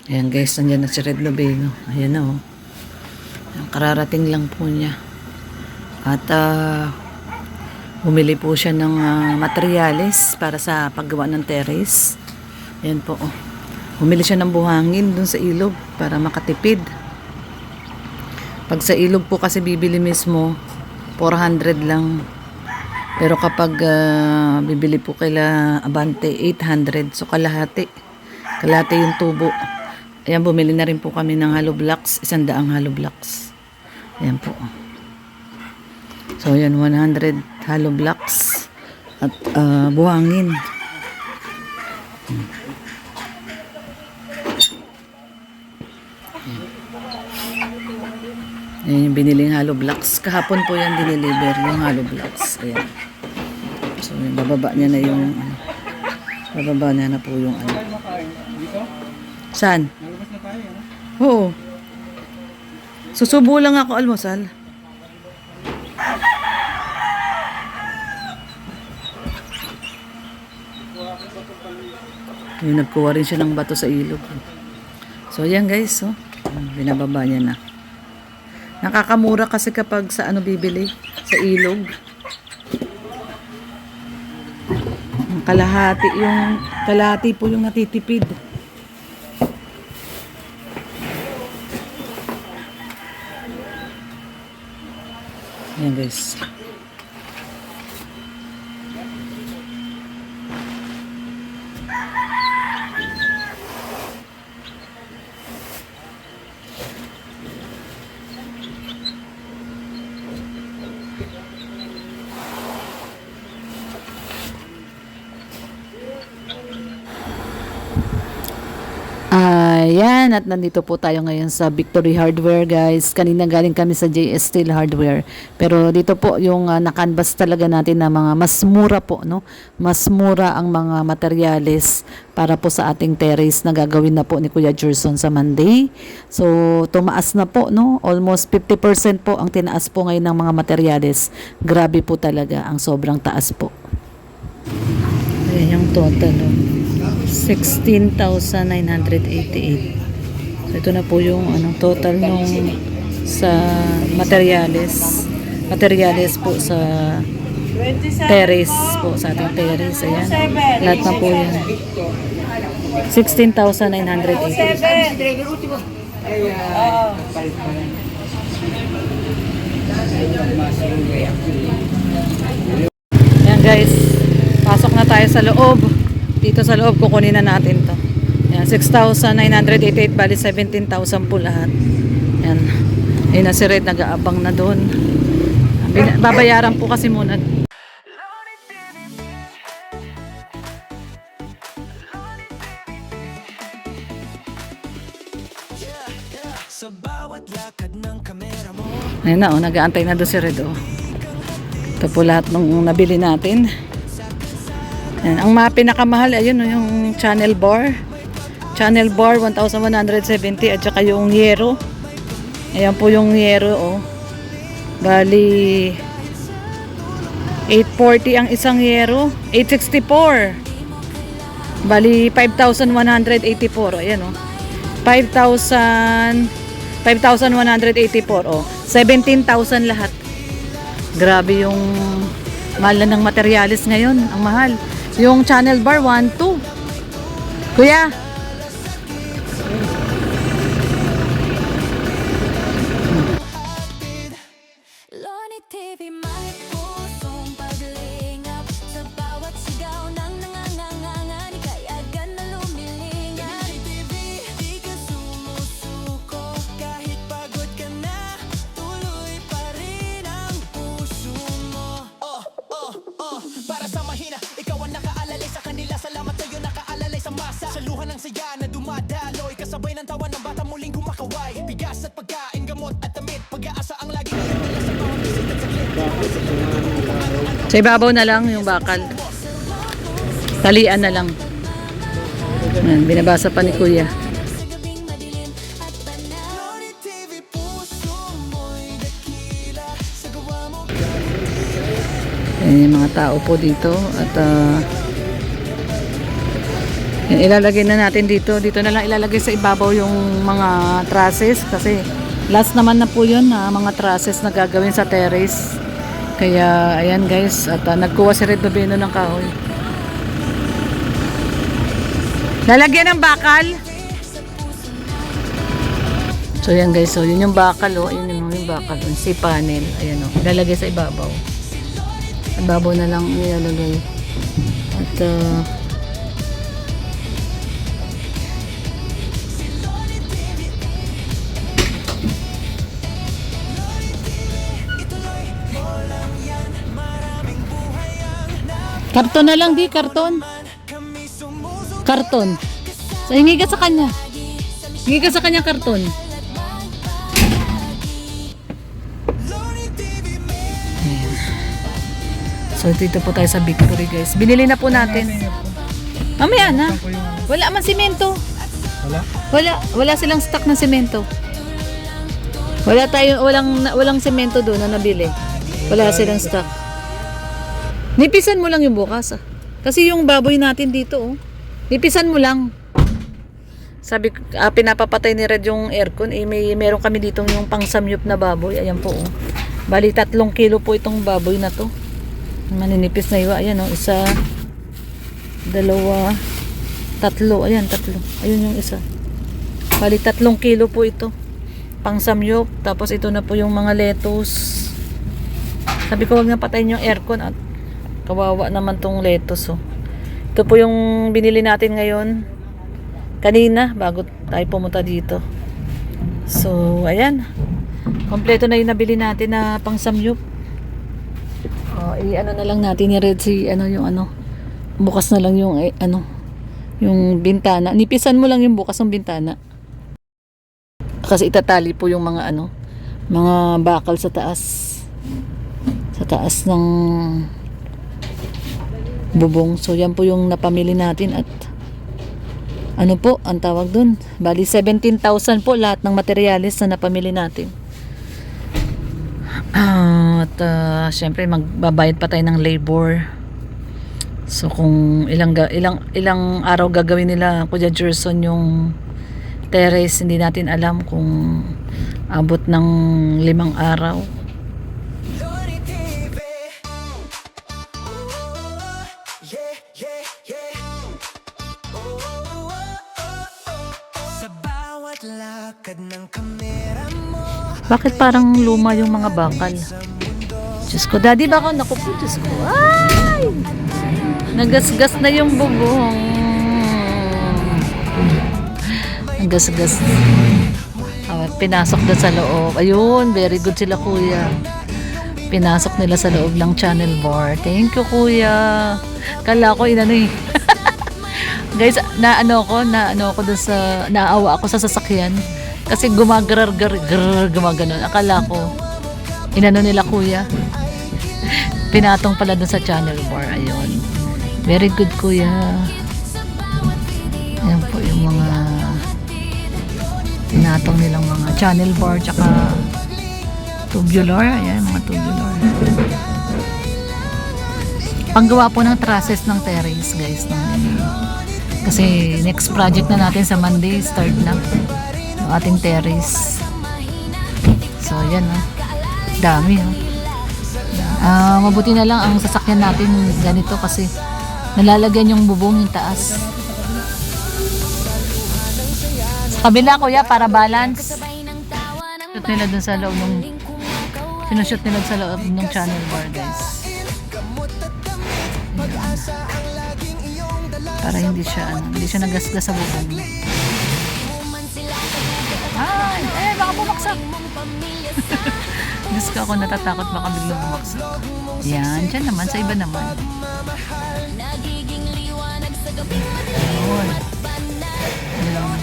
Ayan guys, nandiyan na si Red Lobeno. Ayan na oh. Kararating lang po niya. At bumili po siya ng materyales para sa paggawa ng terrace. Ayan po oh. Bumili siya ng buhangin dun sa ilog para makatipid. Pag sa ilog po kasi bibili mismo 400 lang. Pero kapag bibili po kaila Abante 800. So kalahati yung tubo. Ayan, bumili na rin po kami ng hollow blocks, 100 hollow blocks. Ayan po. So, ayan, 100 hollow blocks at buhangin. Ayan yung biniling hollow blocks. Kahapon po yan dineliver yung hollow blocks. Ayan. So, yung bababa niya na yung bababa niya na po yung Saan? Oo. Susubo lang ako almusal. Yung nagkuha rin siya ng bato sa ilog. So ayan guys, oh. Binababa niya na. Nakakamura kasi kapag sa ano bibili, sa ilog. Kalahati po yung natitipid. Ayan guys. Ayan, at nandito po tayo ngayon sa Victory Hardware guys. Kanina galing kami sa JS Steel Hardware. Pero dito po yung na-canvas talaga natin na mga mas mura po, no? Mas mura ang mga materyales para po sa ating terrace na gagawin na po ni Kuya Gerson sa Monday. So, tumaas na po, no? Almost 50% po ang tinaas po ngayon ng mga materyales. Grabe po talaga ang sobrang taas po. Ayan yung total, no? 16,988. So, ito na po yung total nung sa materyales po sa terrace po, sa ating terrace. Ayan, lahat na po yan 16,988. Ayan guys, pasok na tayo sa loob. Dito sa loob, kukunin na natin to. Yan, 6,988 bali 17,000 po lahat. Yan. Ayun na si Red, nag-aabang na doon. Babayaran po kasi muna. Ayun na, oh, nag-aantay na doon si Red. Oh. Ito po lahat ng nabili natin. Yan. Ang mga pinakamahal, ayun yung channel bar 1,170 at saka yung yero. Ayan po yung yero, oh. Bali 840 ang isang yero, 864. Bali 5,184. Ayan, oh. 5,184, oh. 17,000 lahat. Grabe yung mahal na ng materialis ngayon, ang mahal. Yung channel bar 1, 2. Kuya. Para sa mahina, ikaw ang nakaalalay sa kanila. Salamat sa'yo, nakaalalay sa masa. Sa luha ng siga na dumadaloy, kasabay ng tawa ng bata muling kumakaway. Bigas at pagkain, gamot at damit, pag-aasa ang lagi ngayon dala sa bawat bisita sa clip. Sa ibabaw na lang yung bakal. Talian na lang. Ayan, binabasa pa ni Kuya. Ayan yung mga tao po dito at Yan, ilalagay na natin dito. Dito na lang ilalagay sa ibabaw yung mga trusses kasi last naman na po yun na mga trusses na gagawin sa terrace. Kaya ayan guys, at nagkuha si Red Noveno ng kahoy. Lalagyan ng bakal. So yan guys, so yun yung bakal oh, yun yung bakal, yung C-panel. Ayan oh, ilalagay sa ibabaw. Ibabaw na lang ilalagay. At karton na lang di, karton. Karton. So, hingi ka sa kanya. Hingi ka sa kanya karton. Ayan. So, dito po tayo sa Victory guys. Binili na po natin. Mamaya na. Wala man simento. Wala silang stock ng simento. Walang simento doon na nabili. Wala silang stock. Nipisan mo lang yung bukas ah. Kasi yung baboy natin dito oh. Nipisan mo lang. Sabi pinapapatay ni Red yung aircon eh, meron kami dito yung pangsamyup na baboy. Ayan po oh. Bali 3 kilo po itong baboy na to. Maninipis na iwa. Ayan oh, isa, dalawa, 3. Ayan 3. Ayun yung isa. Bali 3 kilo po ito. Pangsamyup. Tapos ito na po yung mga lettuce. Sabi ko wag na patayin yung aircon at kawawa naman tong lettuce oh. Ito po yung binili natin ngayon kanina bago tayo pumunta dito. So ayan, kompleto na yung nabili natin na pangsamyup. Ano na lang natin ni Red si bukas na lang yung yung bintana. Nipisan mo lang yung bukas ng bintana kasi itatali po yung mga mga bakal sa taas ng bubong. So yan po yung napamili natin at ano po ang tawag dun, bali 17,000 po lahat ng materyales na napamili natin. At syempre magbabayad pa tayo ng labor. So kung ilang araw gagawin nila Kuya Gerson yung terrace, hindi natin alam kung abot ng 5 araw. Bakit parang luma yung mga bakal? Diyos ko, Daddy, baka naku po, Diyos ko. Ay! Nagasgas na yung bubong. Nagasgas. Pinasok na sa loob. Ayun, very good sila kuya. Pinasok nila sa loob ng channel bar. Thank you kuya. Kala ko Guys, naano ko dun sa, naawa ako sa sasakyan. Kasi gumaganon. Akala ko, inano nila kuya. Pinatong pala dun sa channel bar. Ayun. Very good kuya. Ayan po yung mga pinatong nilang mga channel bar tsaka tubular. Ayan, mga tubular. Panggawa po ng trusses ng terrace guys. Kasi next project na natin sa Monday, start na yung ating terrace. So yan dami mabuti na lang ang sasakyan natin ganito kasi nalalagyan yung bubong yung taas. Sa kabila kuya para balance. Shoot nila dun sa loob sinushoot nila sa loob ng channel bar guys. Para hindi siya nagasgas sa bubong. Ay, baka bumaksak. Diyos ko, ako natatakot baka biglang bumaksak. Yan, dyan naman, sa iba naman. Ayun. Ayun.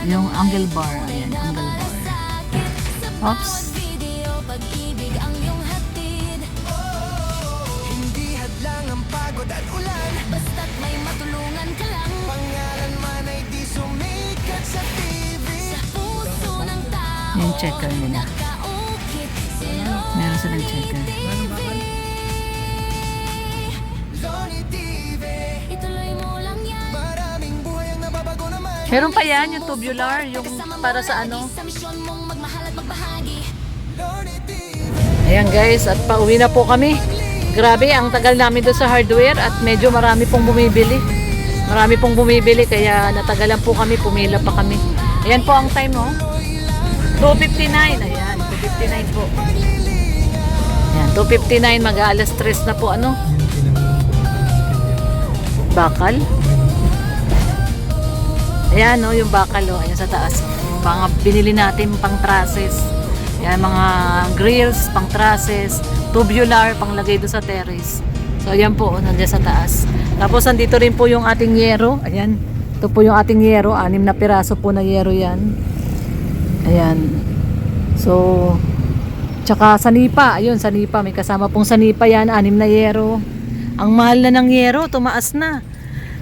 Yung angle bar. Ayan, angle bar. Oops. Yung checker nila. tsaka. Loni TV. Ituloy mo lang yan. Maraming buhay ang nababago naman. Meron pa yan, yung tubular, yung para sa ano. Sa misyon mong magmahal at magbahagi. Loni TV. Ayan guys, at pauwi na po kami. Grabe, ang tagal namin doon sa hardware at medyo marami pong bumibili. Marami pong bumibili kaya natagalan po kami, pumila pa kami. Ayan po ang time, oh. 2:59. Ayan, 2:59 po. Ayan, 2:59, mag-aalas 3 na po, ano? Bakal. Ayan, oh, yung bakal, oh. Ayan sa taas. Yung mga binili natin pang trusses. Ayan, mga grills, pang trusses, tubular, panglagay doon sa terrace. So, ayan po, nandiyan sa taas. Tapos, andito rin po yung ating yero. Ayan, ito po yung ating yero. 6 na piraso po na yero yan. Ayan. So, tsaka sanipa. Ayun, sanipa. May kasama pong sanipa yan. 6 na yero. Ang mahal na ng yero, tumaas na.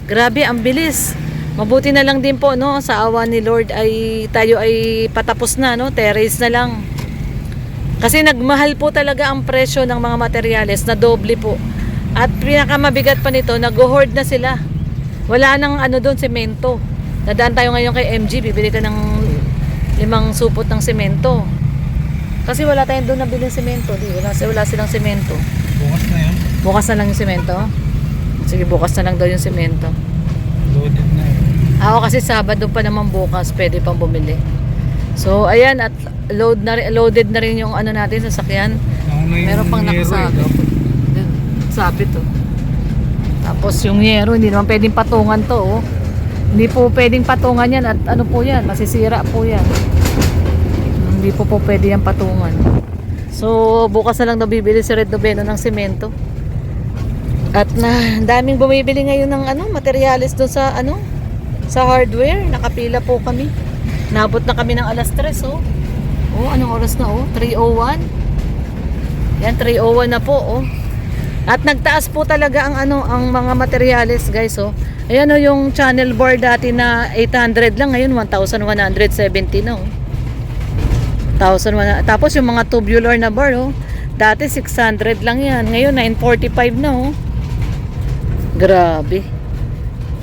Grabe, ang bilis. Mabuti na lang din po, no? Sa awa ni Lord ay tayo ay patapos na, no? Terrace na lang. Kasi nagmahal po talaga ang presyo ng mga materyales na doble po. At pinakamabigat pa nito, nag-hoard na sila. Wala nang ano doon, semento. Dadaan tayo ngayon kay MG, bibili ka ng 5 supot ng semento. Kasi wala tayong doon nabiling semento. Wala silang semento. Bukas na yun. Bukas na lang yung semento? Sige, bukas na lang daw yung semento. Loaded na yun. Ako kasi Sabado pa naman bukas, pwede pang bumili. So, ayan, at loaded na rin yung ano natin, sasakyan. Meron pang nakasabit. Sabit, oh. Tapos yung yero, hindi naman pwedeng patungan to, oh. Hindi po pwedeng patungan yan at ano po yan, masisira po yan. Hindi po pwede yan patungan. So, bukas na lang daw bibili si Red Noveno ng semento. At na daming bumibili ngayon ng ano, materyales doon sa ano, sa hardware. Nakapila po kami. Nabot na kami ng alas 3, oh. Oh, anong oras na, oh? 3:01. Yan, 3:01 na po, oh. At nagtaas po talaga ang ano, ang mga materyales, guys, oh. Ayan, oh, yung channel board dati na 800 lang, ngayon 1,170 na, oh. 1,100. Tapos yung mga tubular na bar, oh. Dati 600 lang yan. Ngayon 945 na, oh. Grabe.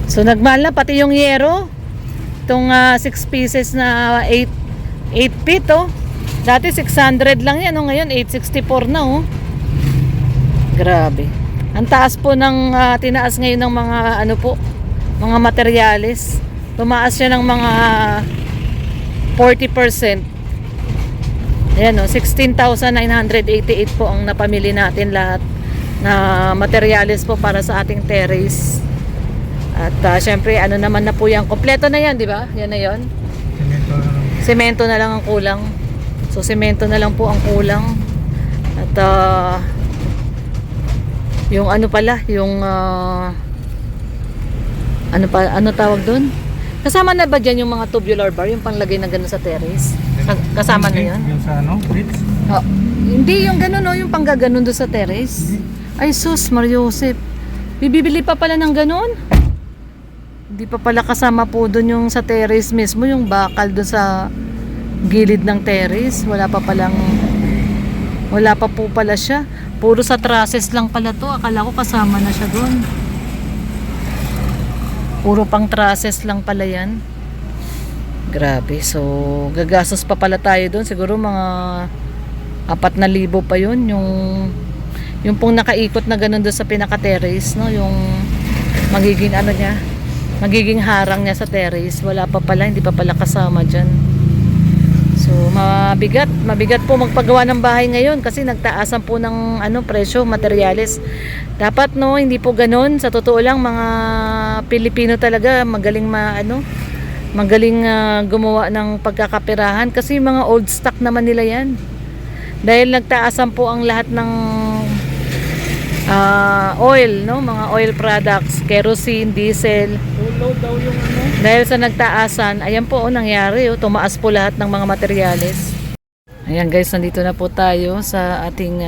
So nagmahal na pati yung yero. Itong 6 pieces na 8 feet, oh. Dati 600 lang yan, oh. Ngayon 864 na, oh. Grabe. Ang taas po ng tinaas ngayon ng mga ano po, mga materyales. Tumaas siya ng mga 40%. Ayan, oh, 16,988 po ang napamili natin lahat na materyales po para sa ating terrace. At syempre, ano naman na po yan. Kompleto na yan, di ba? Yan na yon. Semento na lang ang kulang. So, semento na lang po ang kulang. At yung ano pala, yung ano tawag doon? Kasama na ba dyan yung mga tubular bar, yung panglagay na gano'n sa terrace? Kasama na yun? Yung sa ano? Bridge? Oh, hindi yung gano'n, no? Yung panggaganon doon sa terrace. Ay sus, Mariosep. Bibili pa pala ng gano'n? Hindi pa pala kasama po doon yung sa terrace mismo, yung bakal doon sa gilid ng terrace. Wala pa po pala siya. Puro sa trusses lang pala to. Akala ko kasama na siya doon. Puro pang trusses lang pala yan. Grabe. So, gagastos pa pala tayo doon. Siguro mga 4,000 pa yun. Yung pong nakaikot na ganun doon sa pinaka-terrace, no? Yung magiging ano niya, magiging harang niya sa terrace. Wala pa pala, hindi pa pala kasama dyan. So, mabigat po magpagawa ng bahay ngayon kasi nagtaasan po ng ano, presyo, materyales. Dapat, no, hindi po ganun. Sa totoo lang, mga Pilipino talaga magaling gumawa ng pagkakapirahan kasi mga old stock naman nila yan. Dahil nagtaasan po ang lahat ng oil, no, mga oil products, kerosene, diesel. Load daw yung ano? Dahil sa nagtaasan, ayan po, nangyari, oh, tumaas po lahat ng mga materyales. Ayan guys, nandito na po tayo sa ating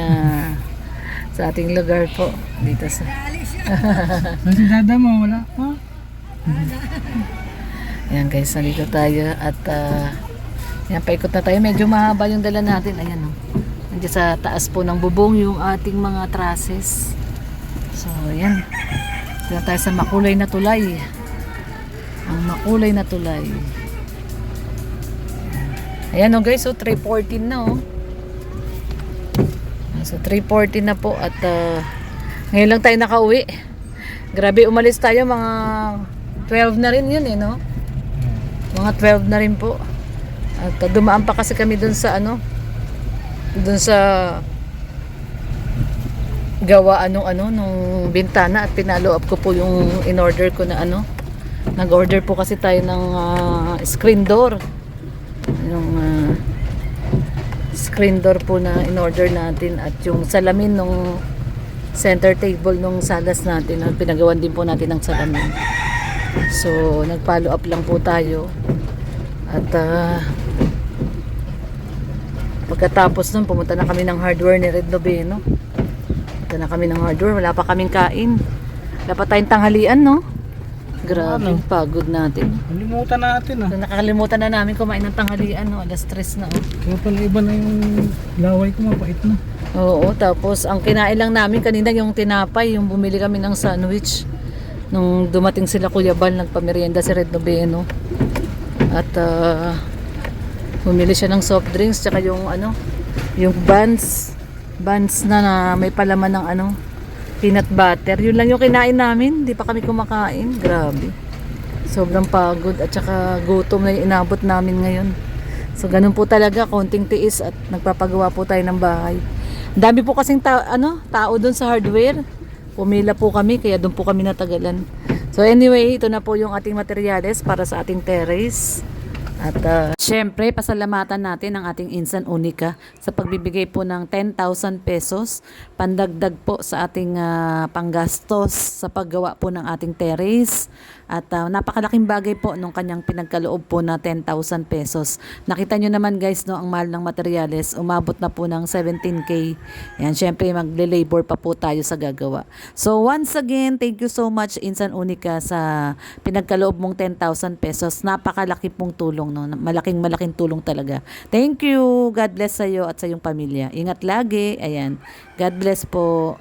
lugar po. Dito sa Si dada mo, wala pa? Ayan guys, nandito tayo at ayan, paikot na tayo. Medyo mahaba yung dala natin. Ayan, oh. Diyan sa taas po ng bubong yung ating mga trusses. So, ayan. Dito tayo sa makulay na tulay. Ang makulay na tulay. Ayan o guys, so 3:14 na oh. So 3:40 na po at ngayon lang tayo nakauwi. Grabe, umalis tayo mga 12 na rin yun eh, no? Mga 12 na rin po. At dumaan pa kasi kami dun sa ano, dun sa gawaan nung bintana at pinalo up ko po yung in-order ko na ano. Nag-order po kasi tayo ng screen door. Yung screen door po na in-order natin at yung salamin nung center table nung salas natin. Pinagawan din po natin ng salamin. So, nag-follow up lang po tayo. At pagkatapos nun, pumunta na kami ng hardware ni Red Noveno. Pumunta na kami ng hardware. Wala pa kaming kain. Wala pa tayong tanghalian, no? Grabe, pagod natin. Kalimutan natin ah. So, nakakalimutan na namin kumain ng tanghalian, no? Alas 3 na, oh. Kaya pala iba na yung laway ko, mapait na. Oo, tapos ang kinain lang namin kanina yung tinapay, yung bumili kami ng sandwich. Nung dumating sila Kuya Bal, nagpamerienda si Red Noveno. At bumili siya ng soft drinks tsaka yung ano, yung buns na may palaman ng ano, peanut butter. Yun lang yung kinain namin, hindi pa kami kumakain. Grabe. Sobrang pagod at saka gutom na yung inabot namin ngayon. So ganun po talaga, konting tiis at nagpapagawa po tayo ng bahay. Ang dami po kasing tao doon sa hardware. Pumila po kami, kaya doon po kami natagalan. So anyway, ito na po yung ating materyales para sa ating terrace. At syempre, pasalamatan natin ang ating Insan Unica sa pagbibigay po ng 10,000 pesos pandagdag po sa ating panggastos sa paggawa po ng ating terrace. At napakalaking bagay po nung kanyang pinagkaloob po na 10,000 pesos. Nakita nyo naman guys, no, ang mahal ng materyales, umabot na po ng 17K. Yan, syempre magle-labor pa po tayo sa gagawa. So once again, thank you so much Insan Unica sa pinagkaloob mong 10,000 pesos. Napakalaki pong tulong, no? Malaking tulong talaga. Thank you. God bless sa iyo at sa iyong pamilya. Ingat lagi. Ayan. God bless po.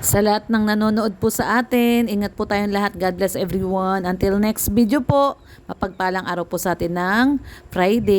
Sa lahat ng nanonood po sa atin, ingat po tayong lahat. God bless everyone. Until next video po, mapagpalang araw po sa atin ng Friday.